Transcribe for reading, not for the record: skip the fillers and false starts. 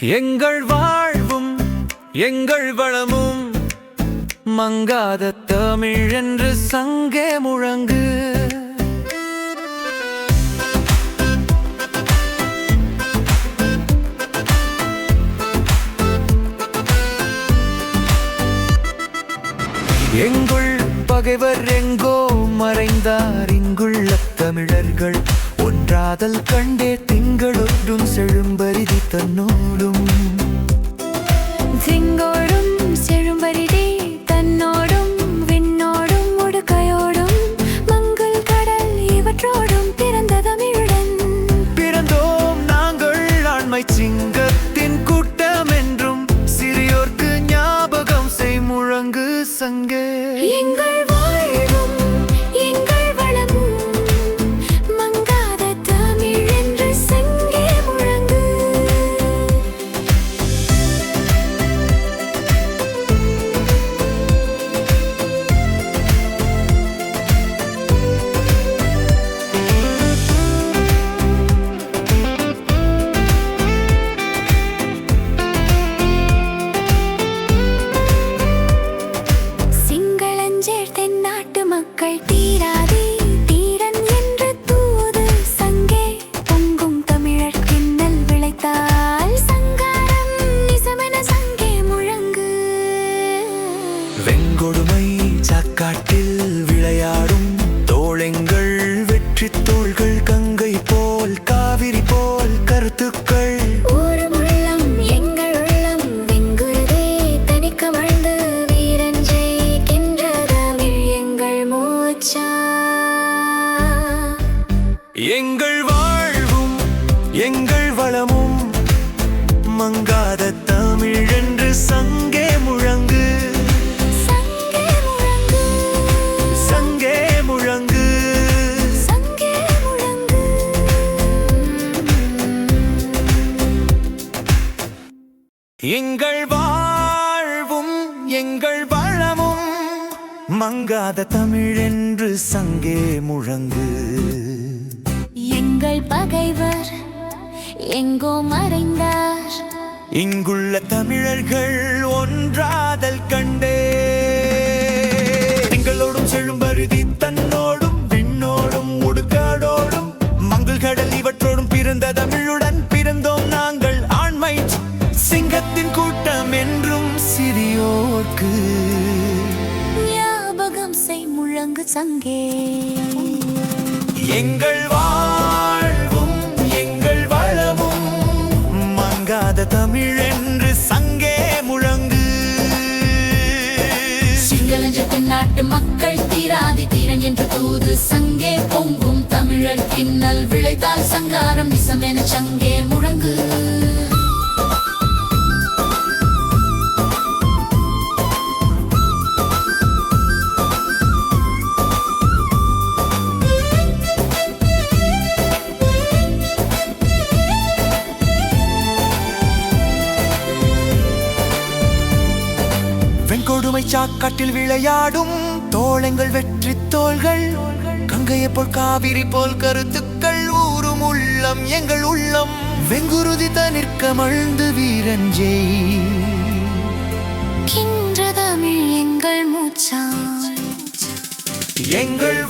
எங்கள் வாழ்வும் எங்கள் வளமும் மங்காத தமிழ் என்று சங்கே முழங்கு. எங்குள் பகைவர் எங்கோ மறைந்தார், இங்குள்ள தமிழர்கள் ஒன்றாதல் கண்டே திங்களொன்றும் செழும்பரிதி தன்னோடும். திங்களோடும் செழும்பரிதி தன்னோடும், விண்ணோடும் உடுக்கையோடும் மங்கள் கடல் இவற்றோடும் பிறந்த தமிழுடன் பிறந்தோம் நாங்கள். ஆண்மை சிங்கத்தின் கூட்டம் என்றும் சிறியோர்க்கு ஞாபகம் செய் முழங்கு சங்கே. எங்கள் வாழ்வும் எங்கள் வளமும் மங்காத தமிழ் என்று சங்கே முழங்கு. சிங்களஞ்சேர் தென்னாட்டு மக்கள் தீராதே தீரன் என்று தூது சங்கே. பொங்கும் தமிழர் கிண்ணல் விளைத்தால் சங்காரம் நிசமென சங்கே முழங்கு. வெங்கொடுமை சாக்காட்டில் விளையாடும் தோழெங்கள் வெற்றி தோள்கள், கங்கை போல் காவிரி போல் கருத்துக்கள். ஊரும் உள்ளம் எங்கள் உள்ளம் வெங்குருதே தனிக்கமழ்ந்து வீரன் ஜெயிக்கின்ற தமிழ் எங்கள் மூச்சா. எங்கள் வாழ்வும் எங்கள் வளமும் மங்காத தமிழ் என்று சங்கே முழங்கு. சங்கே முழங்கு சங்கே முழங்கு. சங்கே முழங்கு. எங்கள் வாழ்வும் எங்கள் வளமும் மங்காத தமிழ் என்று சங்கே முழங்கு. எங்கள் பகைவர் எங்கோ மறைந்தார், இங்குள்ள தமிழர்கள் ஒன்றாதல் கண்டே திங்களோடும் செழும்பருதி தன்னோடும், விண்ணோடும் உடுக்காடோடும் மங்கள் கடல் இவற்றோடும் பிறந்த தமிழுடன் பிறந்தோம் நாங்கள். ஆண்மை சிங்கத்தின் கூட்டம் என்றும் சிறியோர்க்கு ஞாபகம் செய் முழங்கு சங்கே. எங்கள் வாழ்வும் எங்கள் வளமும் மங்காத தமிழ் என்று சங்கே முழங்கு. சிங்களஞ்சத்தின் நாட்டு மக்கள் தீராதி தீரன் என்று தூது சங்கே. பொங்கும் தமிழர் கிண்ணல் விளைத்தால் சங்காரம் நிசமென சங்கே முழங்கு. வெண்கொடுமை சாக்காட்டில் விளையாடும் தோழங்கள் வெற்றி தோள்கள், கங்கையை போல் காவிரி போல் கருத்துக்கள். ஊரும் உள்ளம் எங்கள் உள்ளம் வெங்குருதி தனிற்க மழ்ந்து வீரன் ஜெய் கின்ற தமிழ் எங்கள் மூச்சா. எங்கள்